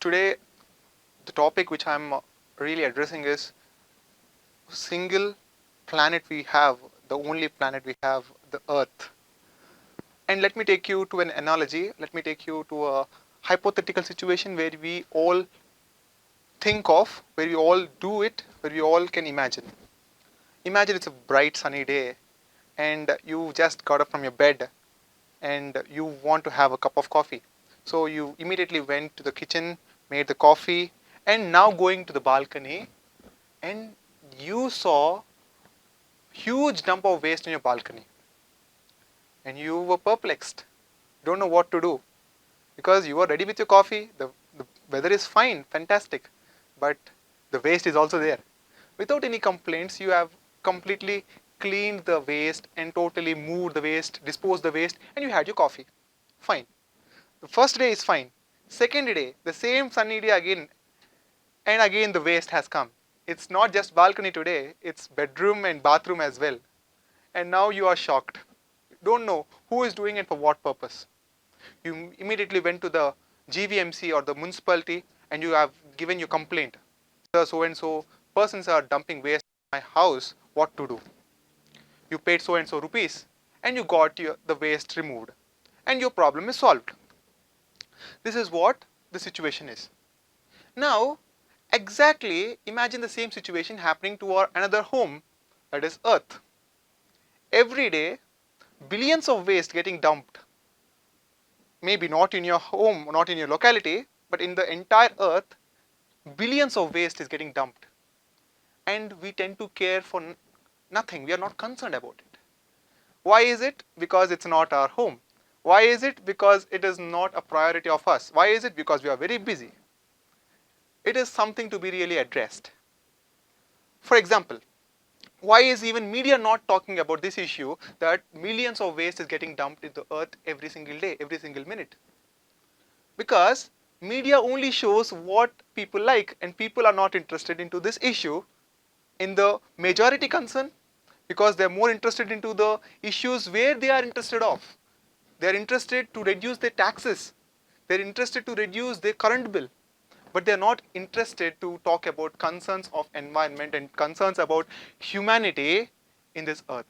today the topic which I'm really addressing is single planet we have, the only planet we have, the Earth. And let me take you to an analogy. Let me take you to a hypothetical situation where we all think of, where we all do it, where we all can imagine. Imagine it's a bright sunny day and you just got up from your bed and you want to have a cup of coffee. So you immediately went to the kitchen, made the coffee, and now going to the balcony, and you saw huge dump of waste in your balcony, and you were perplexed, don't know what to do, because you were ready with your coffee, the weather is fine, fantastic, but the waste is also there. Without any complaints, you have completely cleaned the waste and totally moved the waste, disposed the waste, and you had your coffee. Fine. The first day is fine. Second day, the same sunny day again, and again the waste has come. It's not just balcony today, it's bedroom and bathroom as well. And now you are shocked. You don't know who is doing it for what purpose. You immediately went to the GVMC or the municipality and you have given your complaint. Sir, so and so persons are dumping waste in my house, what to do? You paid so and so rupees and you got the waste removed and your problem is solved. This is what the situation is. Now, exactly imagine the same situation happening to our another home, that is Earth. Every day, billions of waste getting dumped. Maybe not in your home, not in your locality, but in the entire Earth, billions of waste is getting dumped. And we tend to care for nothing. We are not concerned about it. Why is it? Because it's not our home. Why is it? Because it is not a priority of us. Why is it? Because we are very busy. It is something to be really addressed. For example, why is even media not talking about this issue that millions of waste is getting dumped into the earth every single day, every single minute? Because media only shows what people like and people are not interested into this issue in the majority concern, because they are more interested into the issues where they are interested of. They are interested to reduce their taxes. They are interested to reduce their current bill. But they are not interested to talk about concerns of environment and concerns about humanity in this earth.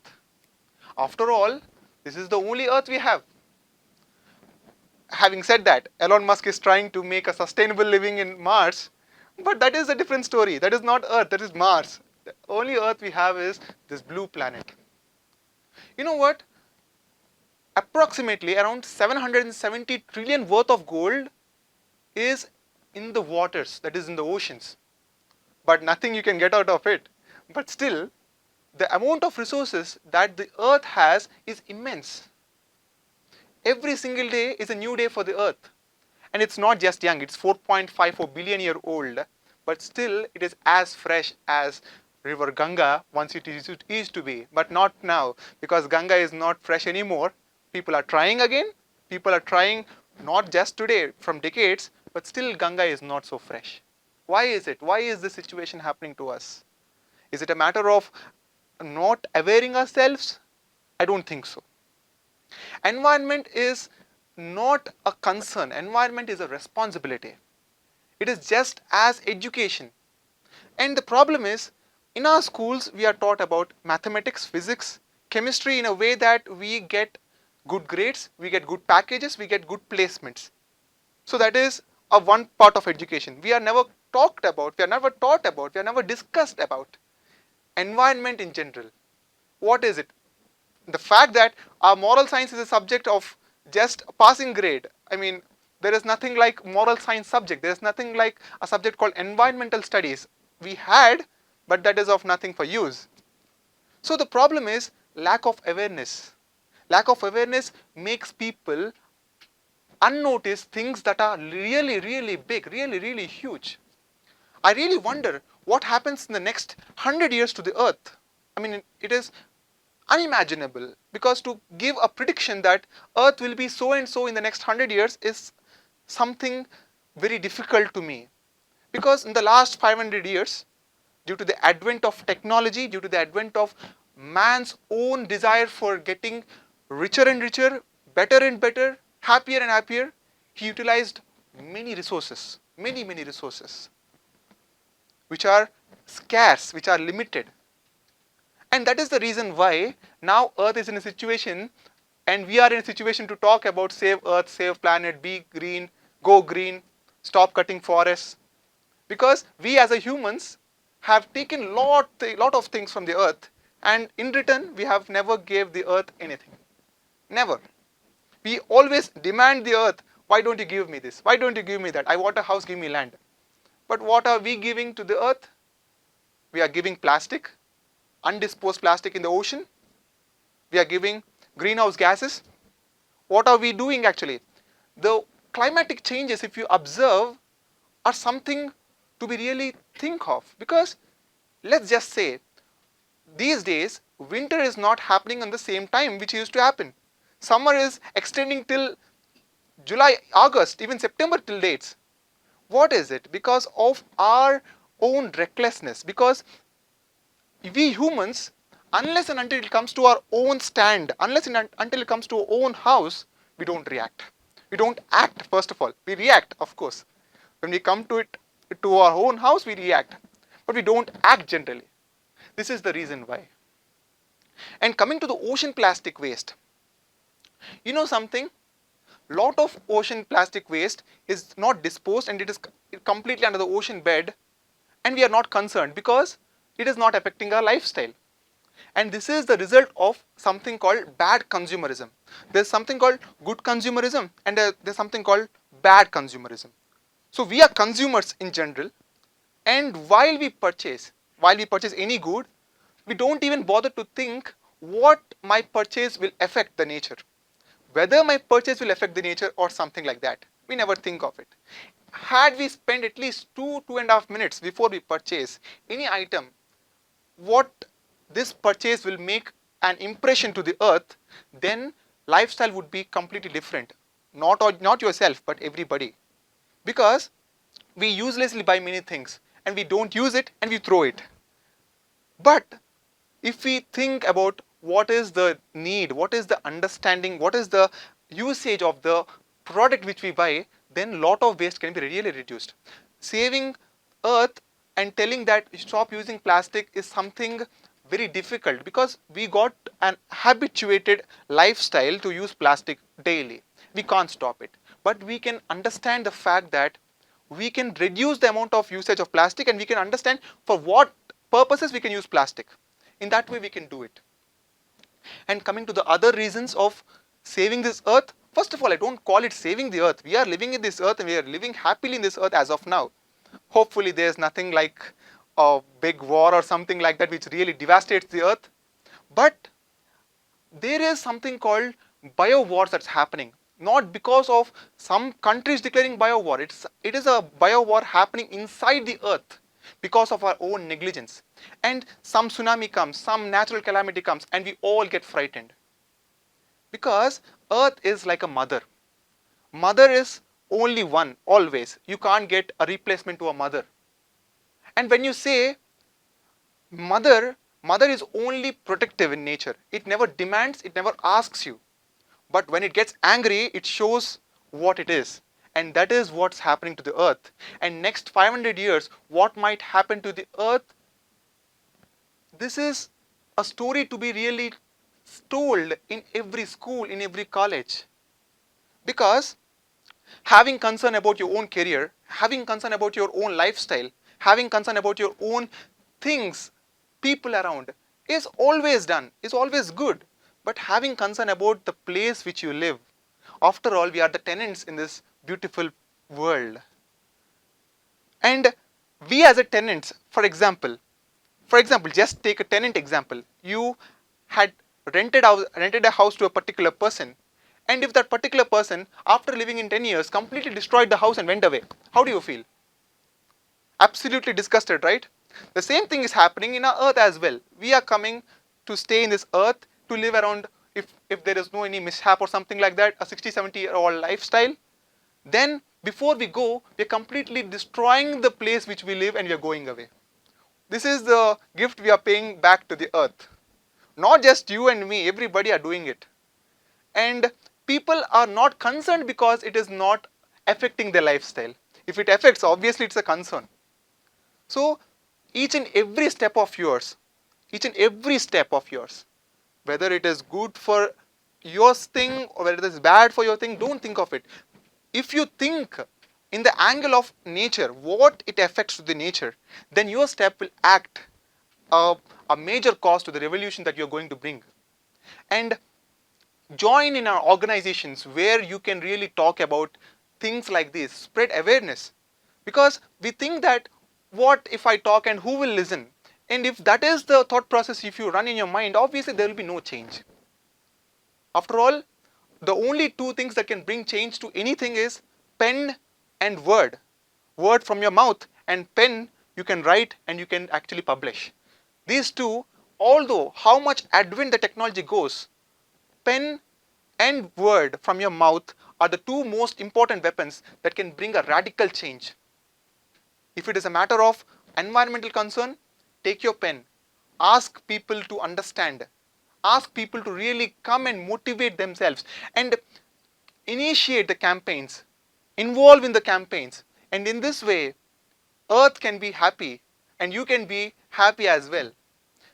After all, this is the only earth we have. Having said that, Elon Musk is trying to make a sustainable living in Mars, but that is a different story. That is not Earth, that is Mars. The only Earth we have is this blue planet. You know what? Approximately around 770 trillion worth of gold is in the waters, that is in the oceans. But nothing you can get out of it. But still, the amount of resources that the earth has is immense. Every single day is a new day for the earth. And it's not just young, it's 4.54 billion year old. But still, it is as fresh as river Ganga once it used to be. But not now, because Ganga is not fresh anymore. People are trying again. People are trying not just today, from decades, but still Ganga is not so fresh. Why is it? Why is this situation happening to us? Is it a matter of not awareing ourselves? I don't think so. Environment is not a concern. Environment is a responsibility. It is just as education. And the problem is, in our schools, we are taught about mathematics, physics, chemistry in a way that we get good grades, we get good packages, we get good placements. So that is a one part of education. We are never talked about, we are never taught about, we are never discussed about environment in general. What is it? The fact that our moral science is a subject of just a passing grade. I mean, there is nothing like moral science subject. There is nothing like a subject called environmental studies. We had, but that is of nothing for use. So the problem is lack of awareness. Lack of awareness makes people unnotice things that are really, really big, really, really huge. I really wonder what happens in the next 100 years to the earth. I mean, it is unimaginable, because to give a prediction that earth will be so and so in the next 100 years is something very difficult to me. Because in the last 500 years, due to the advent of technology, due to the advent of man's own desire for getting richer and richer, better and better, happier and happier, he utilized many resources. many, many resources which are scarce, which are limited. And that is the reason why now Earth is in a situation, and we are in a situation to talk about save Earth, save planet, be green, go green, stop cutting forests. Because we as a humans have taken lot of things from the Earth, and in return we have never gave the Earth anything. Never. We always demand the Earth, why don't you give me this? Why don't you give me that? I want a house, give me land. But what are we giving to the Earth? We are giving plastic, undisposed plastic in the ocean. We are giving greenhouse gases. What are we doing actually? The climatic changes, if you observe, are something to be really think of. Because let's just say, these days, winter is not happening on the same time which used to happen. Summer is extending till July, August, even September till dates. What is it? Because of our own recklessness. Because we humans, unless and until it comes to our own stand, unless and until it comes to our own house, we don't react. We don't act, first of all. We react, of course. When we come to it, to our own house, we react. But we don't act generally. This is the reason why. And coming to the ocean plastic waste, you know something? Lot of ocean plastic waste is not disposed, and it is completely under the ocean bed, and we are not concerned because it is not affecting our lifestyle. And this is the result of something called bad consumerism. There's something called good consumerism, and there's something called bad consumerism. So we are consumers in general, and while we purchase any good, we don't even bother to think what my purchase will affect the nature. Whether my purchase will affect the nature or something like that. We never think of it. Had we spent at least 2.5 minutes before we purchase any item, what this purchase will make an impression to the earth, then lifestyle would be completely different. Not yourself, but everybody. Because we uselessly buy many things and we don't use it and we throw it. But if we think about what is the need, what is the understanding, what is the usage of the product which we buy, then lot of waste can be really reduced. Saving earth and telling that stop using plastic is something very difficult because we got an habituated lifestyle to use plastic daily. We can't stop it. But we can understand the fact that we can reduce the amount of usage of plastic, and we can understand for what purposes we can use plastic. In that way we can do it. And coming to the other reasons of saving this earth, first of all, I don't call it saving the earth. We are living in this earth and we are living happily in this earth as of now. Hopefully there's nothing like a big war or something like that which really devastates the earth. But there is something called bio-wars that's happening. Not because of some countries declaring bio-war. It is a bio-war happening inside the earth because of our own negligence. And some tsunami comes, some natural calamity comes, and we all get frightened. Because earth is like a mother. Mother is only one, always. You can't get a replacement to a mother. And when you say mother is only protective in nature. It never demands, it never asks you. But when it gets angry, it shows what it is. And that is what's happening to the earth. And next 500 years, what might happen to the earth? This is a story to be really told in every school, in every college. Because having concern about your own career, having concern about your own lifestyle, having concern about your own things, people around, is always done, is always good. But having concern about the place which you live, after all, we are the tenants in this beautiful world. And we as a tenants, for example, just take a tenant example. You had rented a house to a particular person, and if that particular person, after living in 10 years, completely destroyed the house and went away, how do you feel? Absolutely disgusted, right? The same thing is happening in our earth as well. We are coming to stay in this earth, to live around, if there is no any mishap or something like that, a 60, 70-year-old lifestyle. Then before we go, we are completely destroying the place which we live and we are going away. This is the gift we are paying back to the earth. Not just you and me, everybody are doing it. And people are not concerned because it is not affecting their lifestyle. If it affects, obviously it's a concern. So each and every step of yours, each and every step of yours, whether it is good for your thing or whether it is bad for your thing, don't think of it. If you think in the angle of nature, what it affects to the nature, then your step will act a major cause to the revolution that you're going to bring. And join in our organizations where you can really talk about things like this, spread awareness. Because we think that what if I talk and who will listen? And if that is the thought process, if you run in your mind, obviously there will be no change. After all, the only two things that can bring change to anything is pen and word. Word from your mouth and pen you can write and you can actually publish. These two, although how much advent the technology goes, pen and word from your mouth are the two most important weapons that can bring a radical change. If it is a matter of environmental concern, take your pen. Ask people to understand. Ask people to really come and motivate themselves and initiate the campaigns, involve in the campaigns. And in this way, Earth can be happy and you can be happy as well.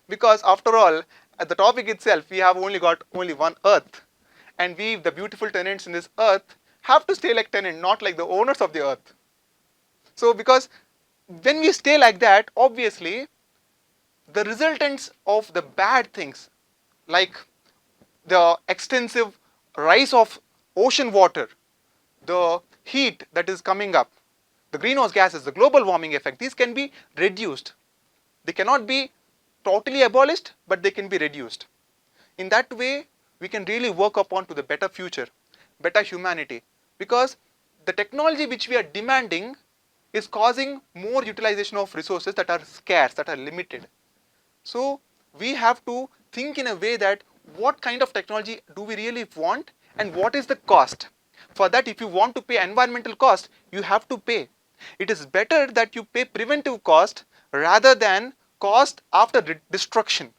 Because after all, at the topic itself, we have only got only one Earth. And we, the beautiful tenants in this Earth, have to stay like tenants, not like the owners of the Earth. So because when we stay like that, obviously, the resultants of the bad things, like the extensive rise of ocean water, the heat that is coming up, the greenhouse gases, the global warming effect, these can be reduced. They cannot be totally abolished, but they can be reduced. In that way, we can really work upon to the better future, better humanity. Because the technology which we are demanding is causing more utilization of resources that are scarce, that are limited. So we have to think in a way that what kind of technology do we really want and what is the cost. For that, if you want to pay environmental cost, you have to pay. It is better that you pay preventive cost rather than cost after destruction,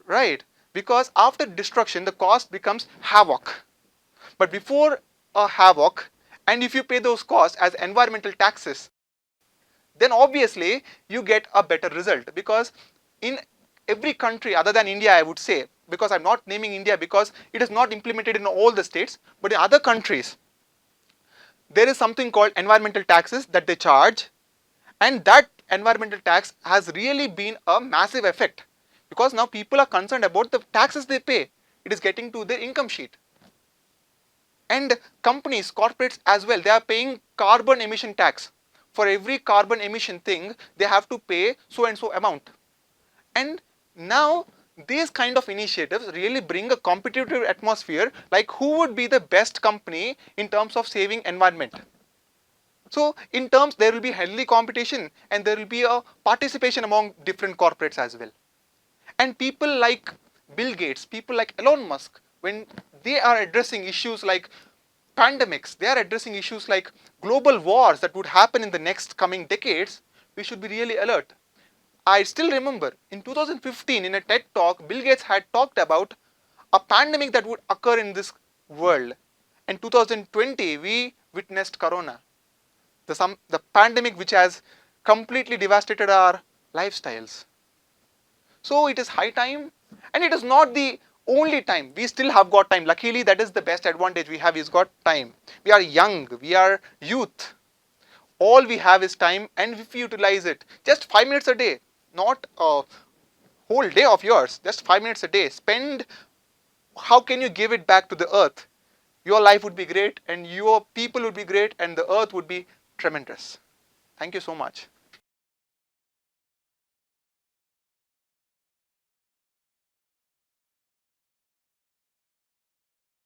right? Because after destruction, the cost becomes havoc. But before a havoc, and if you pay those costs as environmental taxes, then obviously you get a better result. Because in every country other than India, I would say, because I'm not naming India because it is not implemented in all the states, but in other countries, there is something called environmental taxes that they charge, and that environmental tax has really been a massive effect because now people are concerned about the taxes they pay. It is getting to their income sheet. And companies, corporates as well, they are paying carbon emission tax. For every carbon emission thing, they have to pay so and so amount. And now these kind of initiatives really bring a competitive atmosphere, like who would be the best company in terms of saving environment. So in terms, there will be healthy competition and there will be a participation among different corporates as well. And people like Bill Gates, people like Elon Musk, when they are addressing issues like pandemics, they are addressing issues like global wars that would happen in the next coming decades, we should be really alert. I still remember in 2015 in a TED talk, Bill Gates had talked about a pandemic that would occur in this world. In 2020, we witnessed Corona, the pandemic which has completely devastated our lifestyles. So it is high time, and it is not the only time. We still have got time. Luckily, that is the best advantage we have is got time. We are young, we are youth. All we have is time, and if we utilize it, just 5 minutes a day, not a whole day of yours, just 5 minutes a day. Spend, how can you give it back to the earth? Your life would be great, and your people would be great, and the earth would be tremendous. Thank you so much.